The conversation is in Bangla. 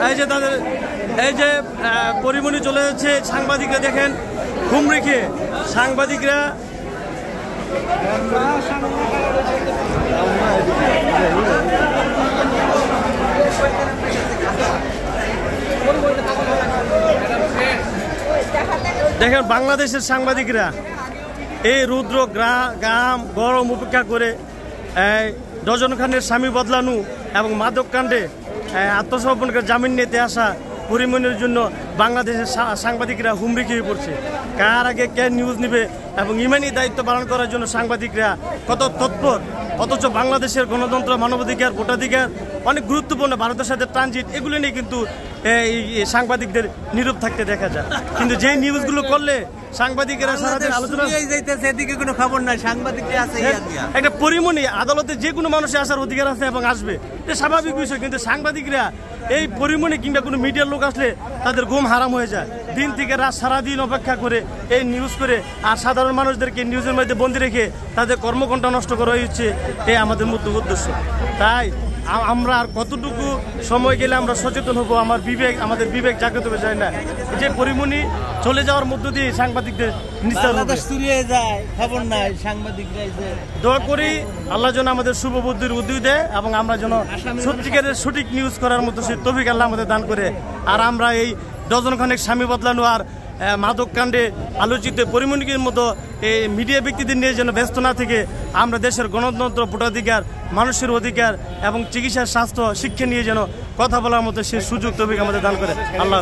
এই যে তাদের এই যে পরিমণি চলে যাচ্ছে, সাংবাদিকরা দেখেন ঘুম রেখে সাংবাদিকরা দেখেন বাংলাদেশের সাংবাদিকরা এই রুদ্র গ্রাম গরম উপেক্ষা করে ডজন খানের স্বামী বদলানো এবং মাদক কাণ্ডে আত্মসমর্পণ করে জামিন নিতে আসা পরিমণির জন্য বাংলাদেশের সাংবাদিকরা হুমড়ি খেয়ে পড়ছে। কার আগে কে নিউজ নিবে এবং ইমানি দায়িত্ব পালন করার জন্য সাংবাদিকরা কত তৎপর, অথচ বাংলাদেশের গণতন্ত্র, মানবাধিকার, ভোটাধিকার অনেক গুরুত্বপূর্ণ, ভারতের সাথে ট্রানজিট, এগুলো নিয়ে কিন্তু এই সাংবাদিকদের নীরব থাকতে দেখা যায়। কিন্তু যে নিউজগুলো করলে সাংবাদিকেরা সারাদিন আলোচনা এদিকে কোনো খবর নাই, সাংবাদিকরা আছে। একটা পরিমণি আদালতে যে কোনো মানুষের আসার অধিকার আছে এবং আসবে, এটা স্বাভাবিক বিষয়। কিন্তু সাংবাদিকরা এই পরিমণি কিংবা কোনো মিডিয়ার লোক আসলে তাদের ঘুম হারাম হয়ে যায়। দিন থেকে রাত সারাদিন অপেক্ষা করে এই নিউজ করে আর সাধারণ মানুষদেরকে নিউজের মধ্যে বন্দি রেখে তাদের কর্মঘণ্টা নষ্ট করা হচ্ছে, এই আমাদের মূল উদ্দেশ্য। তাই আমরা আর কতটুকু সময় গেলে আমরা সচেতন হব, আমাদের বিবেক জাগ্রত হয়ে যায় না যে পরিমণি চলে যাওয়ার মধ্য দিয়ে সাংবাদিকদের খবর নাই, সাংবাদিকরা দোয়া করি আল্লাহ যেন আমাদের শুভ বুদ্ধির উদয় দেয় এবং আমরা যেন সত্যিকারের সঠিক নিউজ করার মতো সে তৌফিক আল্লাহ আমাদের দান করে। আর আমরা এই ডজন খানেক স্বামী বদলানো আর মাদক কাণ্ডে আলোচিত পরিমণিকের মতো এই মিডিয়া ব্যক্তিদের নিয়ে যেন ব্যস্ত না থেকে আমরা দেশের গণতন্ত্র, ভোটাধিকার, মানুষের অধিকার এবং চিকিৎসা, স্বাস্থ্য, শিক্ষা নিয়ে যেন কথা বলার মতো সে সুযোগ তৌফিক আমাদের দান করে। আল্লাহ।